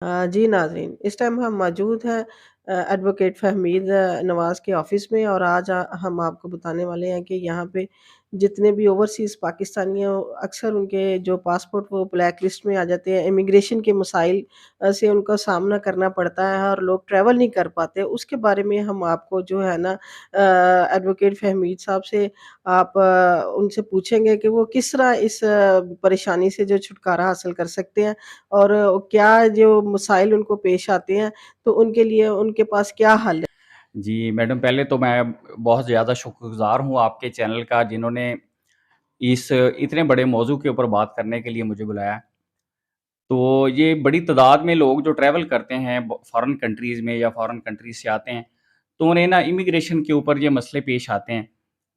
जी नाज़रीन, इस टाइम हम मौजूद हैं एडवोकेट फ़हमीद नवाज़ के ऑफ़िस में और आज हम आपको बताने वाले हैं कि यहाँ पे जितने भी ओवरसीज़ पाकिस्तानी हैं, अक्सर उनके जो पासपोर्ट वो ब्लैक लिस्ट में आ जाते हैं। इमिग्रेशन के मसाइल से उनका सामना करना पड़ता है और लोग ट्रैवल नहीं कर पाते। उसके बारे में हम आपको जो है ना एडवोकेट फ़हमीद साहब से आप उनसे पूछेंगे कि वो किस तरह इस परेशानी से जो छुटकारा हासिल कर सकते हैं और क्या जो मसाइल उनको पेश आते हैं, तो उनके लिए उनके पास क्या हल है? जी, मैडम पहले तो मैं बहुत ज़्यादा शुक्रगुज़ार हूँ आपके चैनल का जिन्होंने इस इतने बड़े मौज़ू के ऊपर बात करने के लिए मुझे बुलाया। तो ये बड़ी तादाद में लोग जो ट्रैवल करते हैं ब फ़ॉरेन कंट्रीज़ में या फ़ॉरेन कंट्रीज़ से आते हैं, तो उन्हें ना इमिग्रेशन के ऊपर ये मसले पेश आते हैं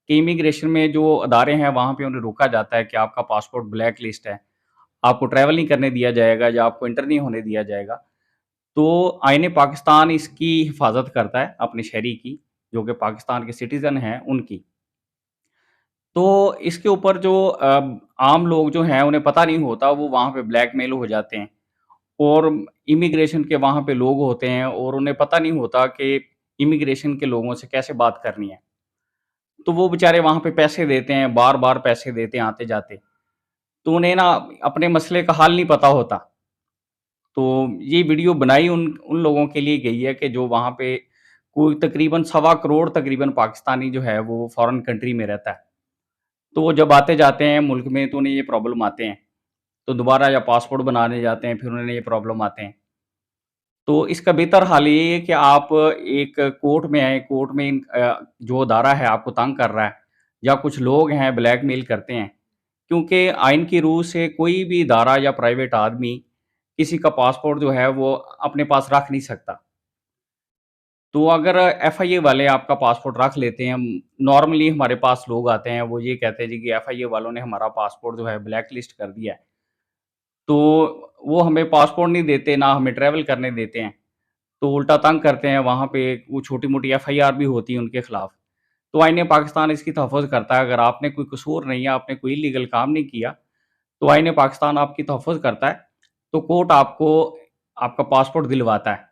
कि इमिग्रेशन में जो अदारे हैं वहाँ पे उन्हें रोका जाता है कि आपका पासपोर्ट ब्लैक लिस्ट है, आपको ट्रैवल नहीं करने दिया जाएगा या आपको एंटर नहीं होने दिया जाएगा। तो आईन पाकिस्तान इसकी हिफ़ाज़त करता है अपने शहरी की, जो कि पाकिस्तान के सिटीज़न हैं उनकी। तो इसके ऊपर जो आम लोग जो हैं उन्हें पता नहीं होता, वो वहाँ पे ब्लैकमेल हो जाते हैं और इमिग्रेशन के वहाँ पे लोग होते हैं और उन्हें पता नहीं होता कि इमिग्रेशन के लोगों से कैसे बात करनी है। तो वो बेचारे वहाँ पे पैसे देते हैं, बार-बार पैसे देते हैं आते-जाते। तो उन्हें ना अपने मसले का हल नहीं पता होता। तो ये वीडियो बनाई उन उन लोगों के लिए गई है कि जो वहाँ पे कोई तकरीबन सवा करोड़ तकरीबन पाकिस्तानी जो है वो फ़ॉरेन कंट्री में रहता है। तो वो जब आते-जाते हैं मुल्क में तो उन्हें ये प्रॉब्लम आते हैं। तो दोबारा या पासपोर्ट बनाने जाते हैं, फिर उन्हें ये प्रॉब्लम आते हैं। तो इसका बेहतर हल ये है कि आप एक कोर्ट में आएँ, कोर्ट में जो अदारा है आपको तंग कर रहा है या कुछ लोग हैं ब्लैकमेल करते हैं, क्योंकि आइन की रूह से कोई भी इदारा या प्राइवेट आदमी किसी का पासपोर्ट जो है वो अपने पास रख नहीं सकता। तो अगर एफआईए वाले आपका पासपोर्ट रख लेते हैं, नॉर्मली हमारे पास लोग आते हैं, वो ये कहते हैं जी कि एफआईए वालों ने हमारा पासपोर्ट जो है ब्लैक लिस्ट कर दिया है। तो वो हमें पासपोर्ट नहीं देते, ना हमें ट्रैवल करने देते हैं। तो उल्टा तंग करते हैं, वहाँ पे वो छोटी-मोटी एफआईआर भी होती है उनके खिलाफ। तो आईन पाकिस्तान इसकी तहफ़्फ़ुज़ करता है, अगर आपने कोई कसूर नहीं है, आपने कोई इल्लीगल काम नहीं किया, तो आईन पाकिस्तान आपकी तहफ़्फ़ुज़ करता है। तो कोर्ट आपको आपका पासपोर्ट दिलवाता है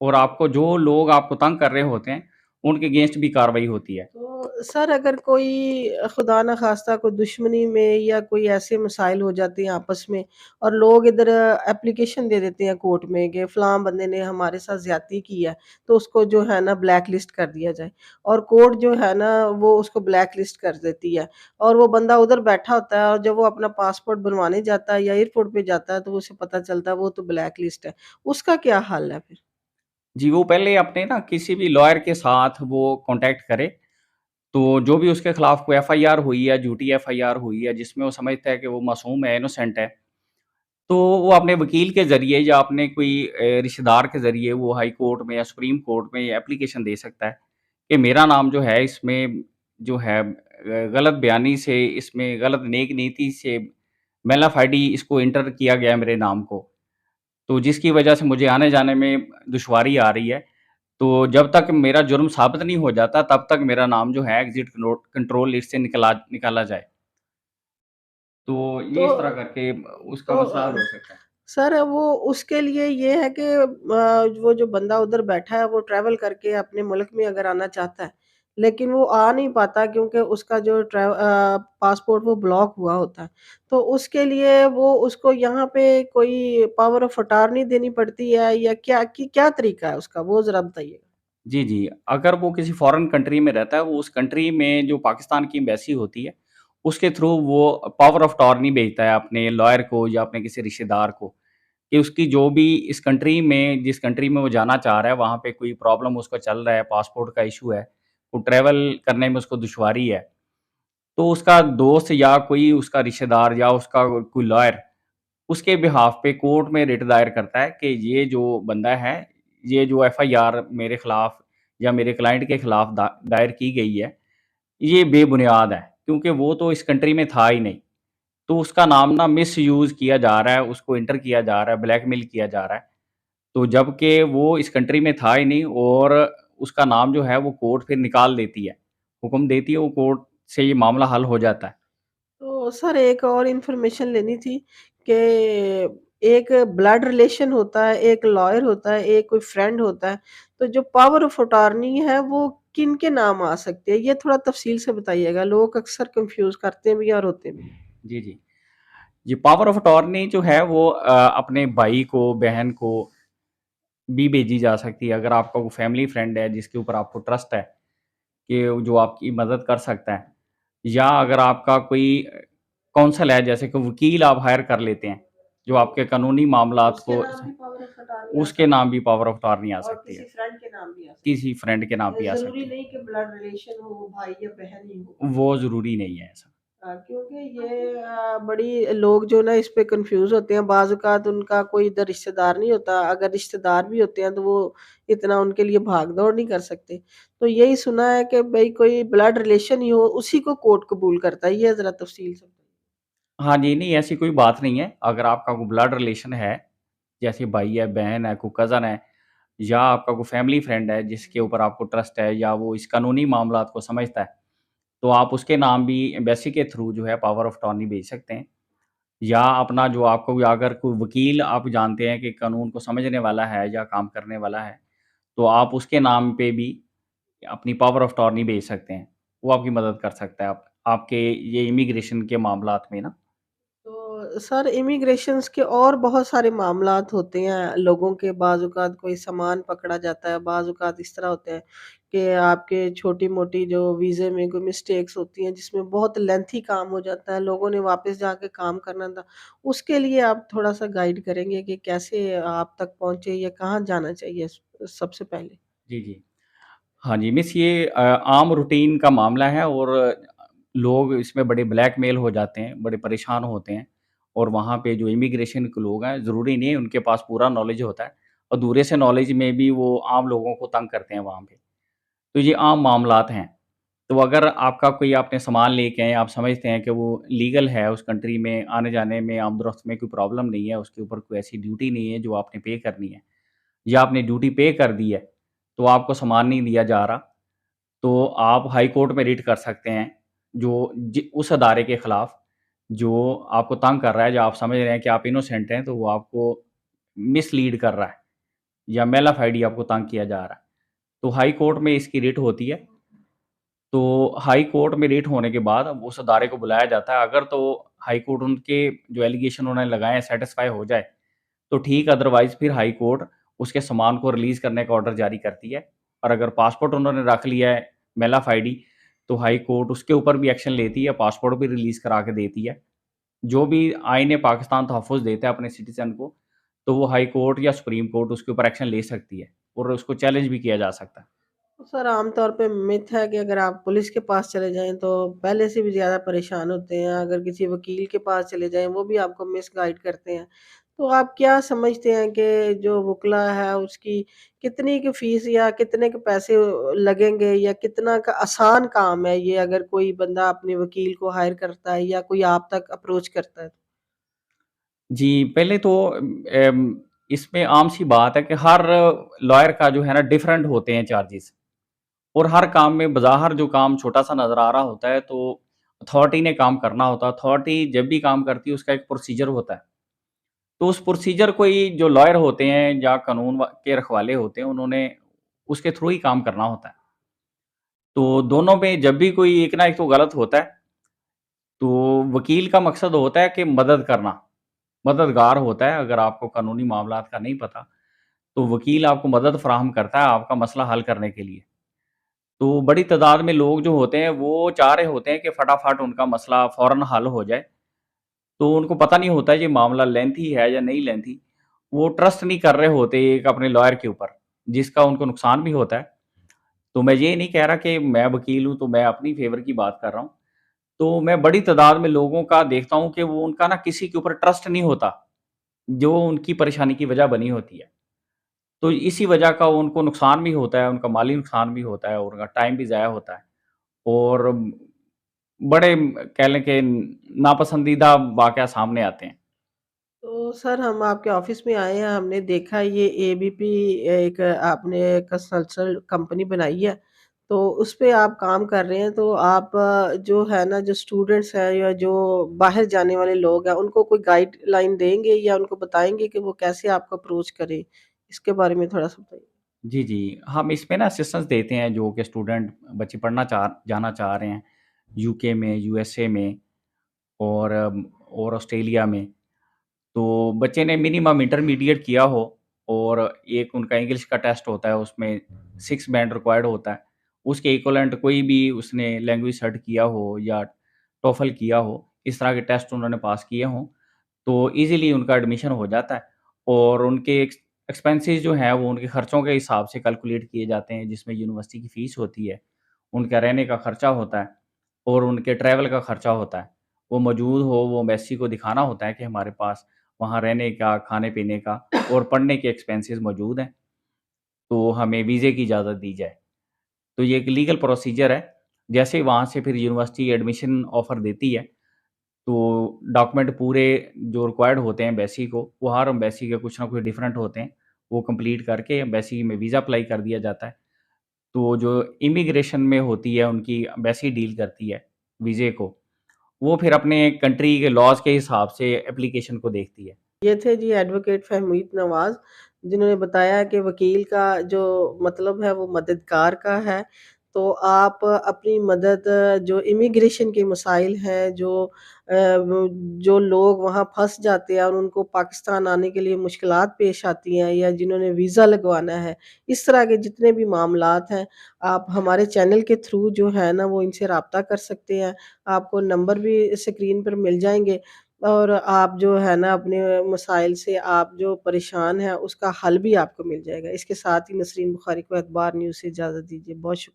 और आपको जो लोग आपको तंग कर रहे होते हैं, उनके अगेंस्ट भी कार्रवाई होती है। तो सर अगर कोई खुदा न खास्ता कोई दुश्मनी में या कोई ऐसे मसाइल हो जाते हैं आपस में और लोग इधर एप्लीकेशन दे देते हैं कोर्ट में कि फलां बंदे ने हमारे साथ ज़्यादती की है, तो उसको जो है ना ब्लैक लिस्ट कर दिया जाए और कोर्ट जो है ना वो उसको ब्लैक लिस्ट कर देती है और वो बंदा उधर बैठा होता है और जब वो अपना पासपोर्ट बनवाने जाता है या एयरपोर्ट पे जाता है तो उसे पता चलता है वो तो ब्लैक लिस्ट है। उसका क्या हल है फिर? जी, वो पहले अपने ना किसी भी लॉयर के साथ वो कॉन्टैक्ट करे, तो जो भी उसके खिलाफ कोई एफआईआर हुई है, झूठी एफआईआर हुई है, जिसमें वो समझता है कि वो मासूम है, इनोसेंट है, तो वो अपने वकील के ज़रिए या अपने कोई रिश्तेदार के ज़रिए वो हाई कोर्ट में या सुप्रीम कोर्ट में एप्लीकेशन दे सकता है कि मेरा नाम जो है इसमें जो है गलत बयानी से, इसमें गलत नेक नीति से मेलाफाइडी इसको एंटर किया गया है मेरे नाम को। तो जिसकी वजह से मुझे आने-जाने में दुश्वारी आ रही है। तो जब तक मेरा जुर्म साबित नहीं हो जाता, तब तक मेरा नाम जो है एग्ज़िट कंट्रोल लिस्ट से निकाला जाए। तो ये तो इस तरह करके उसका तो मसला हल हो सकता है। सर वो उसके लिए ये है कि वो जो बंदा उधर बैठा है वो ट्रैवल करके अपने मुल्क में अगर आना चाहता है, लेकिन वो आ नहीं पाता क्योंकि उसका जो पासपोर्ट वो ब्लॉक हुआ होता है। तो उसके लिए वो उसको यहाँ पे कोई पावर ऑफ अटॉर्नी देनी पड़ती है या क्या तरीका है उसका? वो ज़रा बताइए? जी, जी। अगर वो किसी फ़ॉरेन कंट्री में रहता है, वो उस कंट्री में जो पाकिस्तान की एम्बेसी होती है, उसके थ्रू वो पावर ऑफ अटॉर्नी भेजता है अपने लॉयर को या अपने किसी रिश्तेदार को, कि उसकी जो भी इस कंट्री में जिस कंट्री में वो जाना चाह रहा है, वहाँ पे कोई प्रॉब्लम उसको चल रहा है, पासपोर्ट का इश्यू है, वो ट्रैवल करने में उसको दुश्वारी है। तो उसका दोस्त या कोई उसका रिश्तेदार या उसका कोई लॉयर उसके बिहाफ़ पे कोर्ट में रिट दायर करता है कि ये जो बंदा है, ये जो एफआईआर मेरे खिलाफ या मेरे क्लाइंट के खिलाफ दायर की गई है, ये बेबुनियाद है, क्योंकि वो तो इस कंट्री में था ही नहीं। तो उसका नाम ना मिसयूज़ किया जा रहा है, उसको एंटर किया जा रहा है, ब्लैकमेल किया जा रहा है। तो जबकि वो इस कंट्री में था ही नहीं और उसका नाम जो है वो कोर्ट फिर निकाल देती है, हुक्म देती है, वो कोर्ट से ये मामला हल हो जाता है। तो सर एक और इन्फॉर्मेशन लेनी थी कि एक ब्लड रिलेशन होता है, एक लॉयर होता है, एक कोई फ्रेंड होता है। तो जो पावर ऑफ अटॉर्नी है वो किनके नाम आ सकती है? ये थोड़ा तफ़सील से बताइएगा। लोग अक्सर कन्फ्यूज़ करते भी हैं और होते भी हैं। जी, जी। ये पावर ऑफ अटॉर्नी जो है वो अपने भाई को, बहन को भी भेजी जा सकती है। अगर आपका कोई फैमिली फ्रेंड है जिसके ऊपर आपको ट्रस्ट है कि जो आपकी मदद कर सकता है, या अगर आपका कोई कौंसल है, जैसे कि वकील आप हायर कर लेते हैं, जो आपके कानूनी मामलात उसके को नाम भी पावर ऑफ अटॉर्नी आ उसके नाम सकती भी पावर ऑफ अटॉर्नी आ है और सकती किसी है। फ्रेंड के नाम भी आ किसी सकती फ्रेंड के नाम भी है। आ ज़रूरी सकती है। नहीं कि ब्लड रिलेशन हो, भाई या बहन ही हो। वो ज़रूरी नहीं है ऐसा। क्योंकि ये बड़ी लोग जो ना इस पे कन्फ्यूज़ होते हैं, बाज़ औक़ात उनका कोई इधर रिश्तेदार नहीं होता, अगर रिश्तेदार भी होते हैं तो वो इतना उनके लिए भाग-दौड़ नहीं कर सकते। तो यही सुना है कि भई कोई ब्लड रिलेशन ही हो, उसी को कोर्ट कबूल करता है, ये ज़रा तफ़सील से बताइए? हाँ जी, नहीं ऐसी कोई बात नहीं है। अगर आपका कोई ब्लड रिलेशन है, जैसे भाई है, बहन है, कोई कज़न है, या आपका कोई फैमिली फ्रेंड है जिसके ऊपर आपको ट्रस्ट है, या वो इस कानूनी मामलात को समझता है, तो आप उसके नाम भी एम्बेसी के थ्रू जो है पावर ऑफ अटॉर्नी भेज सकते हैं। या अपना जो आपको भी अगर कोई वकील आप जानते हैं कि कानून को समझने वाला है या काम करने वाला है, तो आप उसके नाम पे भी अपनी पावर ऑफ अटॉर्नी भेज सकते हैं। वो आपकी मदद कर सकता है आपके ये इमिग्रेशन के मामलात में ना। तो सर इमिग्रेशंस के और बहुत सारे मामलात होते हैं लोगों के बाज़-औक़ात कोई सामान पकड़ा जाता है, बाज़-औक़ात इस तरह होते हैं कि आपके छोटी-मोटी जो वीज़े में कोई मिस्टेक्स होती हैं जिसमें बहुत लेंथी काम हो जाता है, लोगों ने वापस जाके काम करना था। उसके लिए आप थोड़ा-सा गाइड करेंगे कि कैसे आप तक पहुँचे या कहाँ जाना चाहिए सबसे पहले? जी, जी। हाँ जी, मिस ये आम रूटीन का मामला है, और लोग इसमें बड़े ब्लैकमेल हो जाते हैं, बड़े परेशान होते हैं, और वहाँ पे जो इमिग्रेशन के लोग हैं, ज़रूरी नहीं है उनके पास पूरा नॉलेज होता है, और दूसरे से नॉलेज में भी वो आम लोगों को तंग करते हैं वहाँ पे। तो ये आम मामलात हैं। तो अगर आपका कोई आपने सामान लेके आए, आप समझते हैं कि वो लीगल है, उस कंट्री में आने-जाने में, आमद-ओ-रफ्त में कोई प्रॉब्लम नहीं है, उसके ऊपर कोई ऐसी ड्यूटी नहीं है जो आपने पे करनी है, या आपने ड्यूटी पे कर दी है, तो आपको सामान नहीं दिया जा रहा, तो आप हाई कोर्ट में रिट कर सकते हैं, जो उस अदारे के खिलाफ जो आपको तंग कर रहा है, जो आप समझ रहे हैं कि आप इनोसेंट हैं, तो वो आपको मिसलीड कर रहा है, या मेलाफाइडी आपको तंग किया जा रहा है। तो हाई कोर्ट में इसकी रिट होती है। तो हाई कोर्ट में रिट होने के बाद अब उस अदारे को बुलाया जाता है। अगर तो हाई कोर्ट उनके जो एलिगेशन उन्होंने लगाए हैं सैटिस्फाई हो जाए, तो ठीक, अदरवाइज़ फिर हाई कोर्ट उसके सामान को रिलीज़ करने का ऑर्डर जारी करती है। और अगर पासपोर्ट उन्होंने रख लिया है मेलाफाइडी, तो हाई कोर्ट उसके ऊपर भी एक्शन लेती है, पासपोर्ट भी रिलीज़ करा के देती है। जो भी आईन पाकिस्तान तहफ़्फ़ुज़ देता है अपने सिटीज़न को, तो वो हाई कोर्ट या सुप्रीम कोर्ट उसके ऊपर एक्शन ले सकती है, और उसको चैलेंज भी किया जा सकता है। तो सर आमतौर पे मिथ है कि अगर आप पुलिस के पास चले जाएँ तो पहले से भी ज़्यादा परेशान होते हैं, अगर किसी वकील के पास चले जाएँ वो भी आपको मिसगाइड करते हैं। तो आप क्या समझते हैं कि जो वकील है उसकी कितनी की फ़ीस या कितने के पैसे लगेंगे या कितना का आसान काम है ये अगर कोई बंदा अपने वकील को हायर करता है या कोई आप तक अप्रोच करता है? जी, पहले तो इसमें आम-सी बात है कि हर लॉयर का जो है ना डिफरेंट होते हैं चार्जेज़, और हर काम में बज़ाहिर जो काम छोटा-सा नज़र आ रहा होता है, तो अथॉरिटी ने काम करना होता है। अथॉरिटी जब भी काम करती है उसका एक प्रोसीजर होता है। तो उस प्रोसीजर को ही जो लॉयर होते हैं या कानून के रखवाले होते हैं, उन्होंने उसके थ्रू ही काम करना होता है। तो दोनों में जब भी कोई एक ना एक तो गलत होता है, तो वकील का मकसद होता है कि मदद करना, मददगार होता है। अगर आपको कानूनी मामलात का नहीं पता, तो वकील आपको मदद फ़राहम करता है आपका मसला हल करने के लिए। तो बड़ी तादाद में लोग जो होते हैं, वो चाह रहे होते हैं कि फटाफट उनका मसला फ़ौरन हल हो जाए। तो उनको पता नहीं होता ये मामला लेंथी है या नहीं लेंथी। वो ट्रस्ट नहीं कर रहे होते एक अपने लॉयर के ऊपर, जिसका उनको नुकसान भी होता है। तो मैं ये नहीं कह रहा कि मैं वकील हूँ, तो मैं अपनी फ़ेवर की बात कर रहा हूँ। तो मैं बड़ी तादाद में लोगों का देखता हूँ कि वो उनका ना किसी के ऊपर ट्रस्ट नहीं होता, जो उनकी परेशानी की वजह बनी होती है। तो इसी वजह का उनको नुकसान भी होता है, उनका माली नुकसान भी होता है, और उनका टाइम भी ज़ाया होता है। और बड़े कह लें कि नापसंदीदा वाक़या सामने आते हैं। तो सर हम आपके ऑफ़िस में आए हैं, हमने देखा ये एबीपी एक आपने कंसल्टेंट कंपनी बनाई है। तो उस पे आप काम कर रहे हैं, तो आप जो है ना, जो स्टूडेंट्स हैं या जो बाहर जाने वाले लोग हैं, उनको कोई गाइडलाइन देंगे या उनको बताएँगे कि वो कैसे आपको अप्रोच करें? इसके बारे में थोड़ा-सा बताइए। जी, जी। हम इसमें ना असिस्टेंस देते हैं जो कि स्टूडेंट बच्चे पढ़ना जाना चाह रहे हैं, यूके में, यूएसए में और ऑस्ट्रेलिया में। तो बच्चे ने मिनिमम इंटरमीडिएट किया हो और एक उनका इंग्लिश का टेस्ट होता है, उसमें 6 बैंड रिक्वायर्ड होता है। उसके इक्विवेलेंट कोई भी उसने लैंग्वेज सेट किया हो या टोफल किया हो, इस तरह के टेस्ट उन्होंने पास किए हों, तो ईज़िली उनका एडमिशन हो जाता है और उनके एक्सपेंसेस जो हैं, वो उनके खर्चों के हिसाब से कैलकुलेट किए जाते हैं, जिसमें यूनिवर्सिटी की फ़ीस होती है, उनका रहने का खर्चा होता है और उनके ट्रैवल का खर्चा होता है। वो मौजूद हो, वो एम्बेसी को दिखाना होता है कि हमारे पास वहाँ रहने का, खाने-पीने का और पढ़ने के एक्सपेंसेस मौजूद हैं, तो हमें वीज़े की इजाज़त दी जाए। तो ये एक लीगल प्रोसीजर है। जैसे ही वहाँ से फिर यूनिवर्सिटी एडमिशन ऑफ़र देती है, तो डॉक्यूमेंट पूरे जो रिक्वायर्ड होते हैं एम्बेसी को, वो हर एम्बेसी के कुछ ना कुछ डिफरेंट होते हैं। वो कंप्लीट करके एम्बेसी में वीज़ा अप्लाई कर दिया जाता है। तो जो इमिग्रेशन में होती है, उनकी एम्बेसी डील करती है वीज़े को। वो फिर अपने कंट्री के लॉज़ के हिसाब से एप्लीकेशन को देखती है। ये थे जी एडवोकेट फहमीद नवाज़, जिन्होंने बताया कि वकील का जो मतलब है वो मददगार का है। तो आप अपनी मदद जो इमिग्रेशन के मसाइल हैं, वो जो लोग वहाँ फँस जाते हैं और उनको पाकिस्तान आने के लिए मुश्किलात पेश आती हैं या जिन्होंने वीज़ा लगवाना है, इस तरह के जितने भी मामलात हैं, आप हमारे चैनल के थ्रू जो है ना वो इनसे राब्ता कर सकते हैं। आपको नंबर भी स्क्रीन पर मिल जाएँगे। और आप जो है ना अपने मसाइल से आप जो परेशान हैं उसका हल भी आपको मिल जाएगा। इसके साथ ही नसरीन बुखारी को अखबार न्यूज़ से इजाज़त दीजिए। बहुत शुक